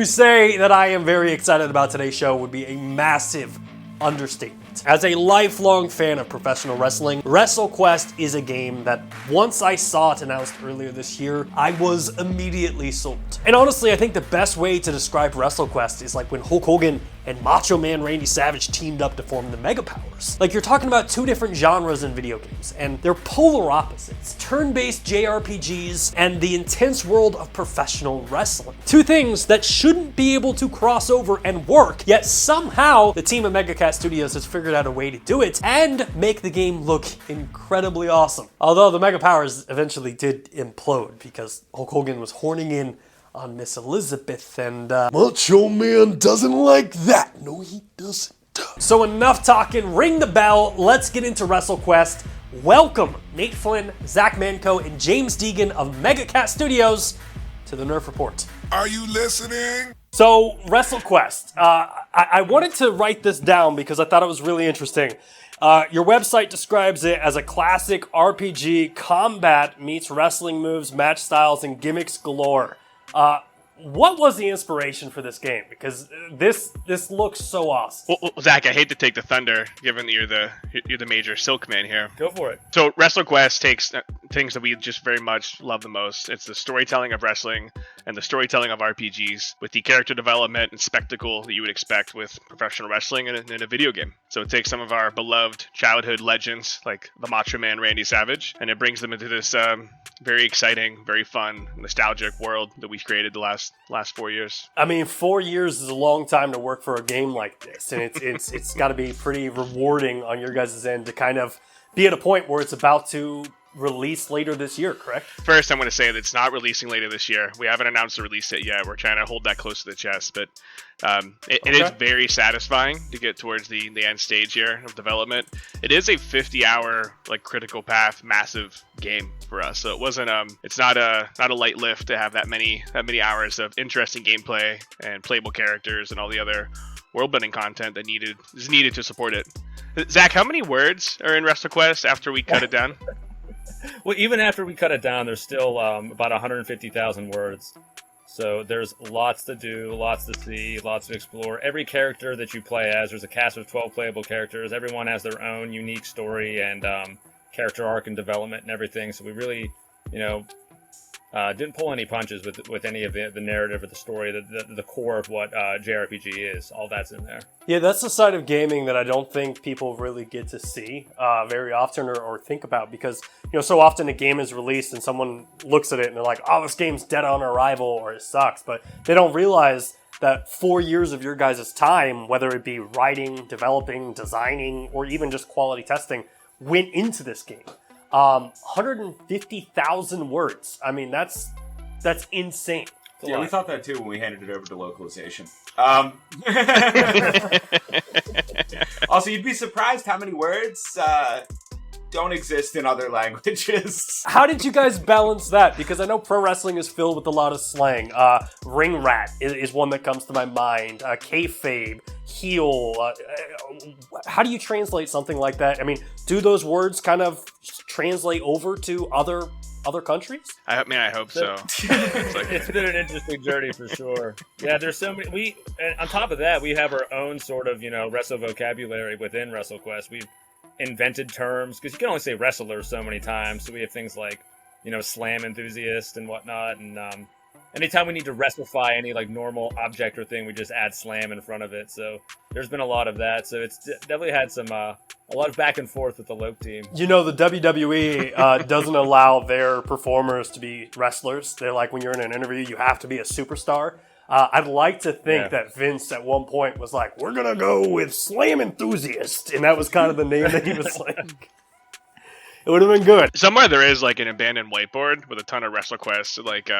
To say that I am very excited about today's show would be a massive understatement. As a lifelong fan of professional wrestling, WrestleQuest is a game that once I saw it announced earlier this year, I was immediately sold. And honestly, I think the best way to describe WrestleQuest is like when Hulk Hogan and Macho Man Randy Savage teamed up to form the Mega Powers. Like, you're talking about two different genres in video games, and they're polar opposites. Turn-based JRPGs and the intense world of professional wrestling. Two things that shouldn't be able to cross over and work, yet somehow the team at MegaCat Studios has figured out a way to do it and make the game look incredibly awesome. Although the Mega Powers eventually did implode because Hulk Hogan was horning in on Miss Elizabeth, and Macho Man doesn't like that. No, he doesn't. So enough talking, ring the bell, let's get into WrestleQuest. Welcome Nate Flynn, Zach Manco, and James Deegan of MegaCat Studios to the Nerf Report. Are you listening? So, WrestleQuest, I wanted to write this down because I thought it was really interesting. Your website describes it as a classic RPG combat meets wrestling moves, match styles, and gimmicks galore. What was the inspiration for this game? Because this looks so awesome. Well, Zach, I hate to take the thunder, given that you're the major Silk Man here. Go for it. So WrestleQuest takes things that we just very much love the most. It's the storytelling of wrestling and the storytelling of RPGs with the character development and spectacle that you would expect with professional wrestling in a video game. So it takes some of our beloved childhood legends like the Macho Man Randy Savage, and it brings them into this very exciting, very fun, nostalgic world that we've created the last 4 years. I mean, 4 years is a long time to work for a game like this, and it's got to be pretty rewarding on your guys' end to kind of be at a point where it's about to release later this year, correct? First, I'm going to say that it's not releasing later this year. We haven't announced the release date yet. We're trying to hold that close to the chest, but it is very satisfying to get towards the end stage here of development. It is a 50-hour like critical path, massive game for us. So it wasn't it's not a light lift to have that many hours of interesting gameplay and playable characters and all the other world-building content that is needed to support it. Zach, how many words are in WrestleQuest after we cut it down? Well, even after we cut it down, there's still about 150,000 words. So there's lots to do, lots to see, lots to explore. Every character that you play as, there's a cast of 12 playable characters. Everyone has their own unique story and character arc and development and everything. So we really, didn't pull any punches with any of the narrative or the story, the core of what JRPG is. All that's in there. Yeah, that's the side of gaming that I don't think people really get to see very often or think about, because so often a game is released and someone looks at it and they're like, oh, this game's dead on arrival or it sucks, but they don't realize that 4 years of your guys' time, whether it be writing, developing, designing, or even just quality testing, went into this game. 150,000 words. I mean, that's insane. Yeah, we thought that too when we handed it over to localization. Also, you'd be surprised how many words don't exist in other languages. How did you guys balance that? Because I know pro wrestling is filled with a lot of slang. Ring rat is one that comes to my mind. Kayfabe, heel. How do you translate something like that? I mean, do those words kind of translate over to other countries? I hope so. It's been an interesting journey for sure. Yeah, there's so many. And on top of that, we have our own sort of wrestle vocabulary within WrestleQuest. We've invented terms because you can only say wrestler so many times. So we have things like slam enthusiast and whatnot, and anytime we need to wrestlify any like normal object or thing, we just add slam in front of it. So there's been a lot of that. So it's definitely had some a lot of back and forth with the Lope team. The WWE doesn't allow their performers to be wrestlers. They're like, when you're in an interview, you have to be a superstar. I'd like to think that Vince at one point was like, we're going to go with Slam Enthusiast. And that was kind of the name that he was like. It would have been good. Somewhere there is like an abandoned whiteboard with a ton of WrestleQuest, like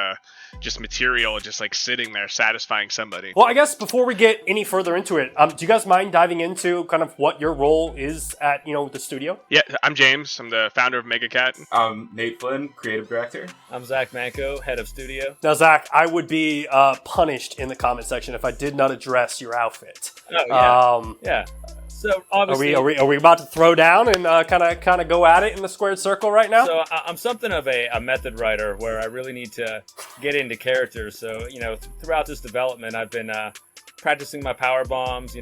just material, just like sitting there satisfying somebody. Well, I guess before we get any further into it, do you guys mind diving into kind of what your role is at, the studio? Yeah, I'm James. I'm the founder of MegaCat. I'm Nate Flynn, creative director. I'm Zach Manco, head of studio. Now, Zach, I would be punished in the comment section if I did not address your outfit. Oh, yeah. Yeah. So obviously, Are we about to throw down and kind of go at it in the squared circle right now? So I'm something of a method writer where I really need to get into characters. So throughout this development, I've been practicing my power bombs.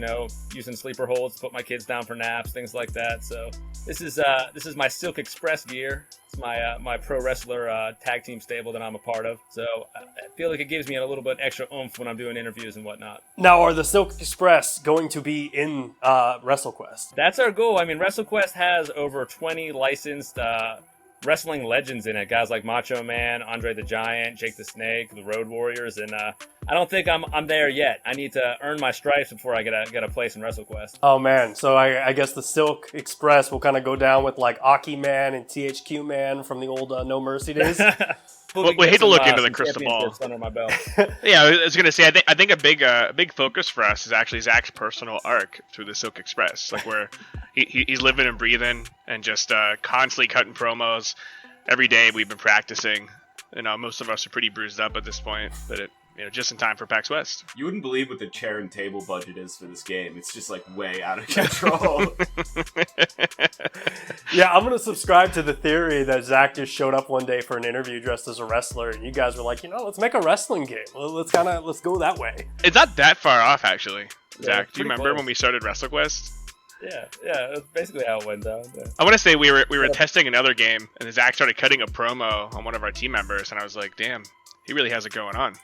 Using sleeper holds to put my kids down for naps, things like that. So this is my Silk Express gear. It's my pro wrestler tag team stable that I'm a part of. So I feel like it gives me a little bit extra oomph when I'm doing interviews and whatnot. Now, are the Silk Express going to be in WrestleQuest? That's our goal. I mean, WrestleQuest has over 20 licensed wrestling legends in it. Guys like Macho Man, Andre the Giant, Jake the Snake, the Road Warriors, and I don't think I'm there yet. I need to earn my stripes before I get a place in WrestleQuest. Oh man, so I guess the Silk Express will kind of go down with like Aki Man and THQ Man from the old No Mercy days. We hate to look into the crystal ball. Under my belt. Yeah, I was gonna say I think a big focus for us is actually Zach's personal arc through the Silk Express, like where he's living and breathing and just constantly cutting promos. Every day we've been practicing. Most of us are pretty bruised up at this point, but just in time for PAX West. You wouldn't believe what the chair and table budget is for this game. It's just like way out of control. Yeah, I'm gonna subscribe to the theory that Zach just showed up one day for an interview dressed as a wrestler, and you guys were like, let's make a wrestling game. Let's go that way. It's not that far off, actually. Yeah, Zach, do you remember close. when we started WrestleQuest? Yeah, that's basically how it went down. Yeah. I want to say we were testing another game, and Zach started cutting a promo on one of our team members, and I was like, damn, he really has it going on.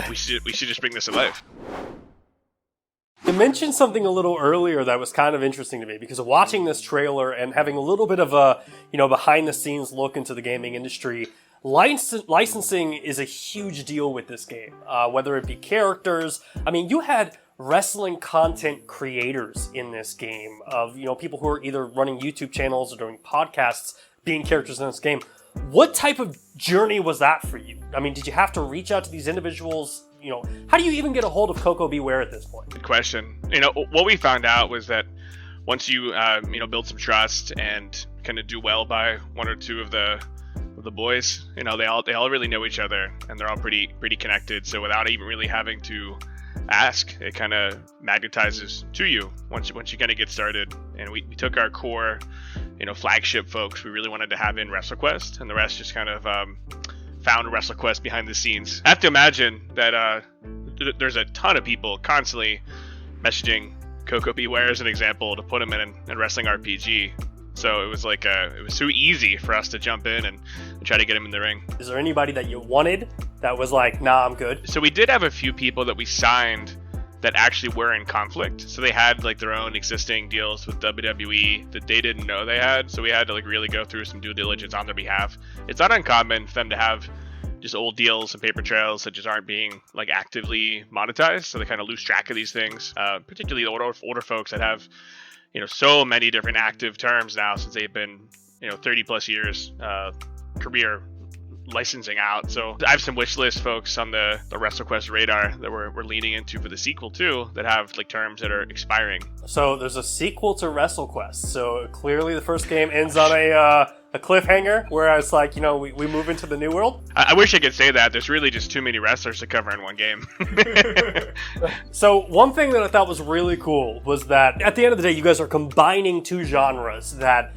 We should just bring this to life. You mentioned something a little earlier that was kind of interesting to me, because watching this trailer and having a little bit of a behind the scenes look into the gaming industry, licensing is a huge deal with this game. Whether it be characters, I mean, you had wrestling content creators in this game of people who are either running YouTube channels or doing podcasts being characters in this game. What type of journey was that for you? I mean, did you have to reach out to these individuals? How do you even get a hold of Coco Beware at this point? Good question. What we found out was that once you build some trust and kind of do well by one or two of the boys, they all really know each other and they're all pretty connected. So without even really having to ask, it kind of magnetizes to you once you kind of get started. And we took our core flagship folks we really wanted to have in WrestleQuest, and the rest just kind of found WrestleQuest behind the scenes. I have to imagine that there's a ton of people constantly messaging Coco Beware as an example to put him in Wrestling RPG. So it was like it was so easy for us to jump in and try to get him in the ring. Is there anybody that you wanted that was like, nah, I'm good? So we did have a few people that we signed that actually were in conflict. So they had like their own existing deals with WWE that they didn't know they had. So we had to like really go through some due diligence on their behalf. It's not uncommon for them to have just old deals and paper trails that just aren't being like actively monetized. So they kind of lose track of these things, particularly the older folks that have so many different active terms now since they've been 30 plus years career licensing out. So I have some wish list folks on the WrestleQuest radar that we're leaning into for the sequel too that have like terms that are expiring. So there's a sequel to WrestleQuest. So clearly the first game ends on a cliffhanger where it's like, we move into the new world. I wish I could say that. There's really just too many wrestlers to cover in one game. So one thing that I thought was really cool was that at the end of the day, you guys are combining two genres that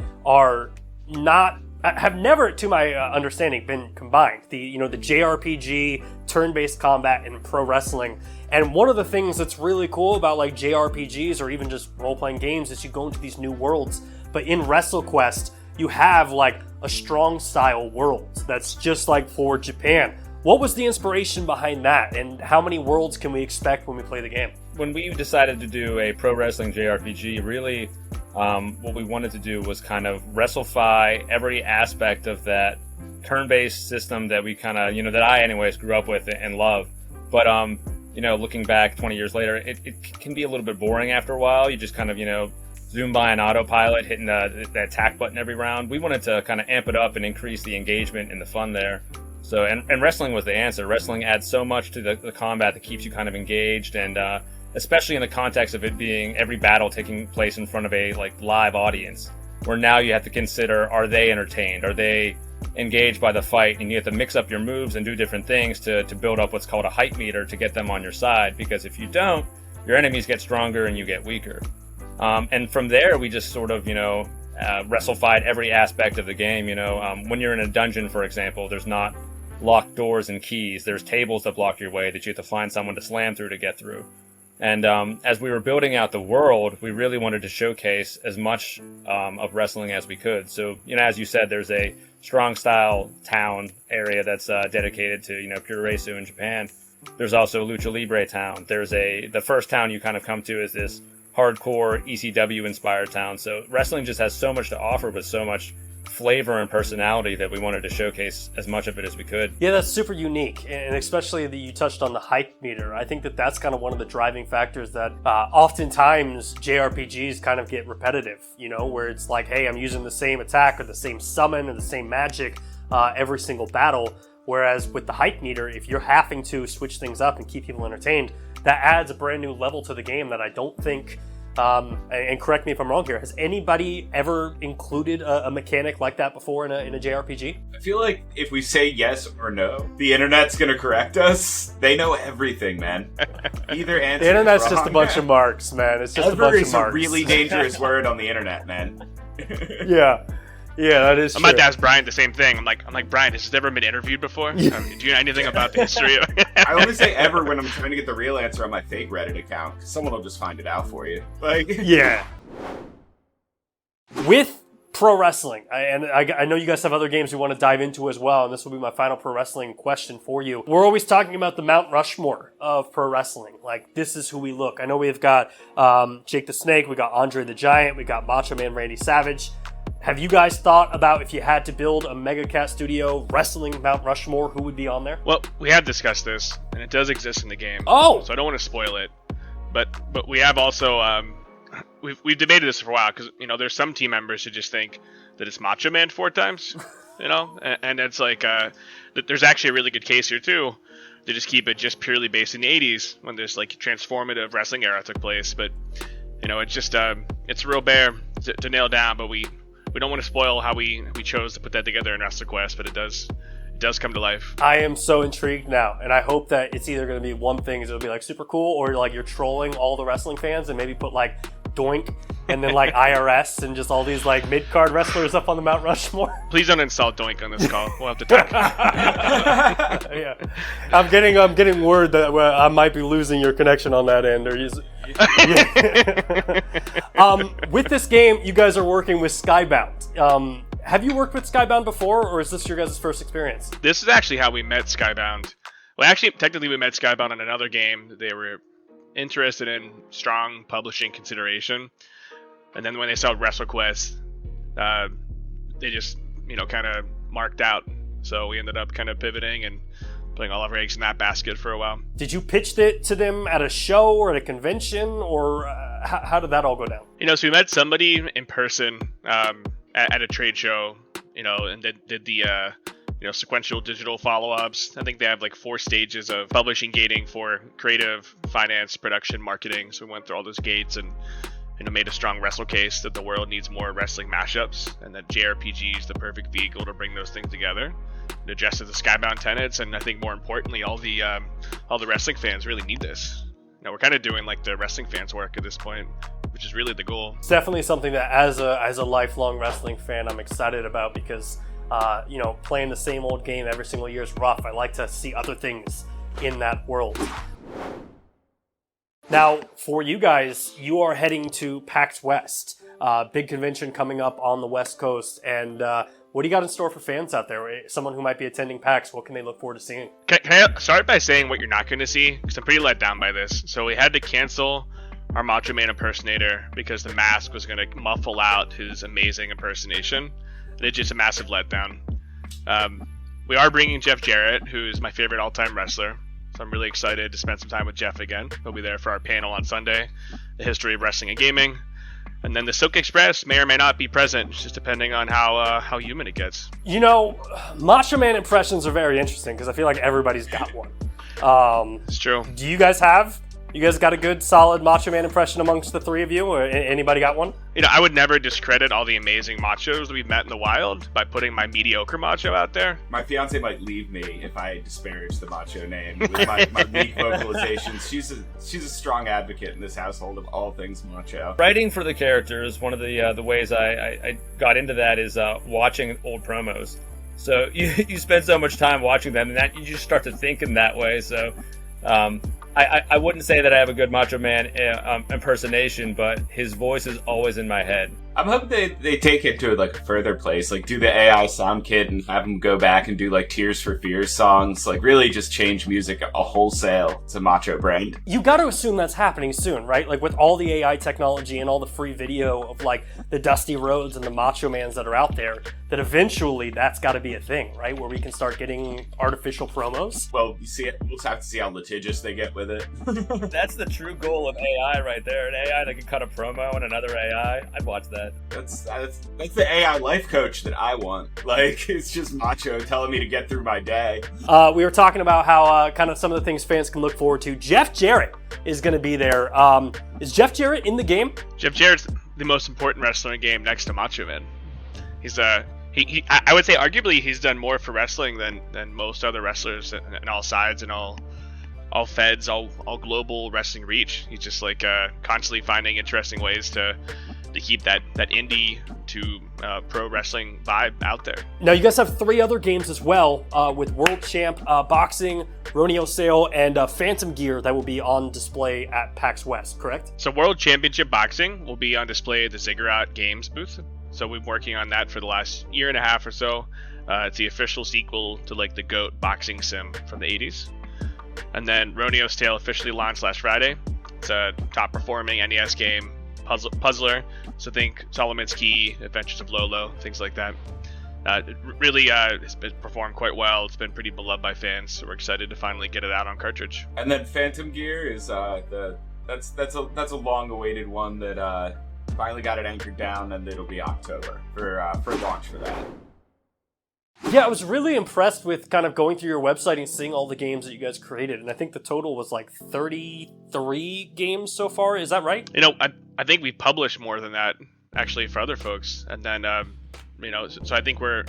have never, to my understanding, been combined. The JRPG, turn-based combat, and pro wrestling. And one of the things that's really cool about like JRPGs or even just role-playing games is you go into these new worlds. But in WrestleQuest, you have like a strong style world that's just like for Japan. What was the inspiration behind that, and how many worlds can we expect when we play the game? When we decided to do a pro wrestling JRPG, really what we wanted to do was kind of WrestleFi every aspect of that turn-based system that we kind of, that I anyways grew up with and love. But, looking back 20 years later, it can be a little bit boring after a while. You just kind of, zoom by an autopilot, hitting the attack button every round. We wanted to kind of amp it up and increase the engagement and the fun there. So, and wrestling was the answer. Wrestling adds so much to the combat that keeps you kind of engaged, and especially in the context of it being every battle taking place in front of a live audience, where now you have to consider, are they entertained? Are they engaged by the fight? And you have to mix up your moves and do different things to build up what's called a hype meter to get them on your side, because if you don't, your enemies get stronger and you get weaker. And from there, we just sort of, wrestlefied every aspect of the game. When you're in a dungeon, for example, there's not locked doors and keys. There's tables that block your way that you have to find someone to slam through to get through. And as we were building out the world, we really wanted to showcase as much of wrestling as we could. So, as you said, there's a strong style town area that's dedicated to, Puroresu in Japan. There's also Lucha Libre town. The first town you kind of come to is this hardcore ECW inspired town. So wrestling just has so much to offer with so much flavor and personality that we wanted to showcase as much of it as we could. Yeah, that's super unique, and especially that you touched on the hype meter. I think that's kind of one of the driving factors that oftentimes JRPGs kind of get repetitive, where it's like, hey, I'm using the same attack or the same summon or the same magic every single battle. Whereas with the hype meter, if you're having to switch things up and keep people entertained, that adds a brand new level to the game that I don't think, and correct me if I'm wrong here, has anybody ever included a mechanic like that before in a JRPG? I feel like if we say yes or no, the internet's gonna correct us. They know everything, man. Either answer. The internet's is wrong. just a bunch of marks, man. It's just a bunch of marks. Is a really dangerous word on the internet, man. Yeah, that is I'm true. about to ask Brian the same thing. I'm like, Brian, has this ever been interviewed before? Do you know anything about the history of I only say ever when I'm trying to get the real answer on my fake Reddit account, because someone will just find it out for you. Yeah. With pro wrestling, I know you guys have other games you want to dive into as well, and this will be my final pro wrestling question for you. We're always talking about the Mount Rushmore of pro wrestling. Like, this is who we look. I know we've got Jake the Snake, we got Andre the Giant, we got Macho Man Randy Savage. Have you guys thought about if you had to build a Mega Cat Studio wrestling Mount Rushmore, who would be on there? Well, we have discussed this, and it does exist in the game. Oh! So I don't want to spoil it. But we have also, we've debated this for a while, because, there's some team members who just think that it's Macho Man 4 times, and it's like, there's actually a really good case here, too, to just keep it just purely based in the 80s, when this, transformative wrestling era took place. But, it's just, it's real bare to nail down, but we don't want to spoil how we chose to put that together in WrestleQuest, but it does come to life. I am so intrigued now, and I hope that it's either going to be one thing, it'll be super cool, or you're trolling all the wrestling fans and maybe put Doink and then IRS and just all these mid-card wrestlers up on the Mount Rushmore. Please don't insult Doink on this call. We'll have to talk. Yeah, I'm getting word that I might be losing your connection on that end. With this game, you guys are working with Skybound. Have you worked with Skybound before, or is this your guys' first experience? This is actually how we met Skybound. Well, actually, technically, we met Skybound on another game. They were interested in strong publishing consideration, and then when they saw WrestleQuest, they just kind of marked out. So we ended up kind of pivoting and putting all of our eggs in that basket for a while. Did you pitch it to them at a show or at a convention, or how did that all go down? So we met somebody in person at a trade show, and did the sequential digital follow-ups. I think they have 4 stages of publishing gating for creative, finance, production, marketing. So we went through all those gates and made a strong wrestle case that the world needs more wrestling mashups, and that JRPG is the perfect vehicle to bring those things together. It addresses the Skybound tenets, and I think more importantly, all the wrestling fans really need this. We're kind of doing the wrestling fans' work at this point, which is really the goal. It's definitely something that as a lifelong wrestling fan, I'm excited about, because playing the same old game every single year is rough. I like to see other things in that world. Now, for you guys, you are heading to PAX West, big convention coming up on the West Coast, and what do you got in store for fans out there? Someone who might be attending PAX, what can they look forward to seeing? Can I start by saying what you're not going to see? Because I'm pretty let down by this. So we had to cancel our Macho Man impersonator because the mask was going to muffle out his amazing impersonation. And it's just a massive letdown. We are bringing Jeff Jarrett, who's my favorite all-time wrestler. So I'm really excited to spend some time with Jeff again. He'll be there for our panel on Sunday, The History of Wrestling and Gaming. And then the Silk Express may or may not be present, just depending on how human it gets. Macho Man impressions are very interesting, because I feel like everybody's got one. It's true. Do you guys have You guys got a good, solid Macho Man impression amongst the three of you, or anybody got one? I would never discredit all the amazing machos we've met in the wild by putting my mediocre macho out there. My fiance might leave me if I disparage the macho name with my weak vocalizations. She's a strong advocate in this household of all things macho. Writing for the characters, one of the ways I got into that is watching old promos. So you spend so much time watching them, and that you just start to think in that way. So I wouldn't say that I have a good Macho Man impersonation, but his voice is always in my head. I'm hoping they take it to like a further place, like do the AI sound kit and have him go back and do like Tears for Fears songs, like really just change music a wholesale to macho brand. You got to assume that's happening soon, right? Like with all the AI technology and all the free video of like the Dusty Rhodes and the Macho Mans that are out there, that eventually that's got to be a thing, right? Where we can start getting artificial promos. Well, you see, we'll just have to see how litigious they get with it. That's the true goal of AI right there. An AI that can cut a promo and another AI. I'd watch that. That's the AI life coach that I want. Like, it's just macho telling me to get through my day. We were talking about how kind of some of the things fans can look forward to. Jeff Jarrett is going to be there. Is Jeff Jarrett in the game? Jeff Jarrett's the most important wrestler in the game next to Macho Man. He's I would say arguably he's done more for wrestling than most other wrestlers in all sides and all feds, all global wrestling reach. He's just like constantly finding interesting ways to keep that indie to pro wrestling vibe out there. Now you guys have 3 other games as well with World Champ Boxing, Ronio Sale, and Phantom Gear that will be on display at PAX West, correct? So World Championship Boxing will be on display at the Ziggurat Games booth. So we've been working on that for the last year and a half or so. It's the official sequel to like the GOAT boxing sim from the 80s. And then Ronio's Tale officially launched last Friday. It's a top performing NES game, puzzler. So think Solomon's Key, Adventures of Lolo, things like that. It really has been performed quite well. It's been pretty beloved by fans, so we're excited to finally get it out on cartridge. And then Phantom Gear is that's a long-awaited one that finally got it anchored down, and it'll be October for launch for that. Yeah, I was really impressed with kind of going through your website and seeing all the games that you guys created, and I think the total was like 33 games so far. Is that right? I think we published more than that actually for other folks, and then so I think we're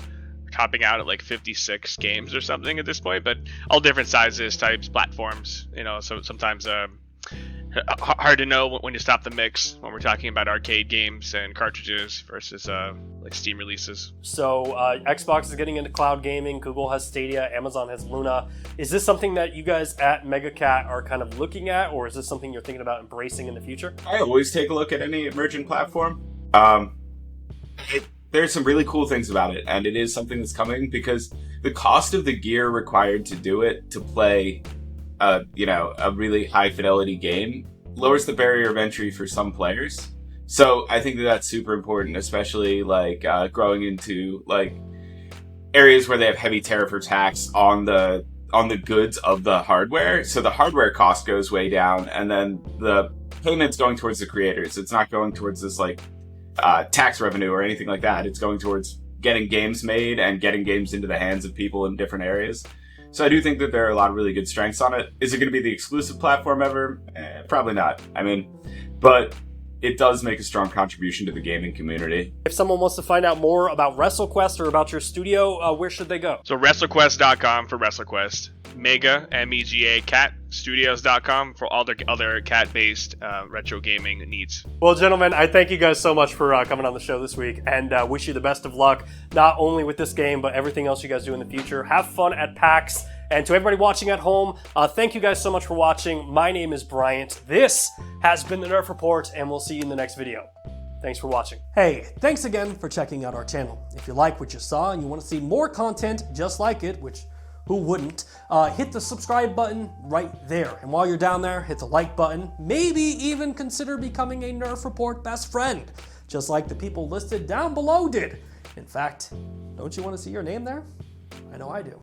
topping out at like 56 games or something at this point, but all different sizes, types, platforms. So sometimes hard to know when you stop the mix when we're talking about arcade games and cartridges versus like Steam releases. So Xbox is getting into cloud gaming, Google has Stadia, Amazon has Luna. Is this something that you guys at MegaCat are kind of looking at, or is this something you're thinking about embracing in the future? I always take a look at any emerging platform. There's some really cool things about it, and it is something that's coming because the cost of the gear required to do it, to play a really high fidelity game, lowers the barrier of entry for some players. So I think that's super important, especially like growing into like areas where they have heavy tariff or tax on the goods of the hardware. So the hardware cost goes way down, and then the payment's going towards the creators. It's not going towards this like tax revenue or anything like that. It's going towards getting games made and getting games into the hands of people in different areas. So I do think that there are a lot of really good strengths on it. Is it going to be the exclusive platform ever? Probably not. But it does make a strong contribution to the gaming community. If someone wants to find out more about WrestleQuest or about your studio, where should they go? So WrestleQuest.com for WrestleQuest. Mega, MEGA, Cat Studios.com for all the other cat-based retro gaming needs. Well, gentlemen, I thank you guys so much for coming on the show this week, and wish you the best of luck, not only with this game, but everything else you guys do in the future. Have fun at PAX. And to everybody watching at home, thank you guys so much for watching. My name is Bryant. This has been the Nerf Report, and we'll see you in the next video. Thanks for watching. Hey, thanks again for checking out our channel. If you like what you saw and you want to see more content just like it, which who wouldn't, hit the subscribe button right there. And while you're down there, hit the like button. Maybe even consider becoming a Nerf Report best friend, just like the people listed down below did. In fact, don't you want to see your name there? I know I do.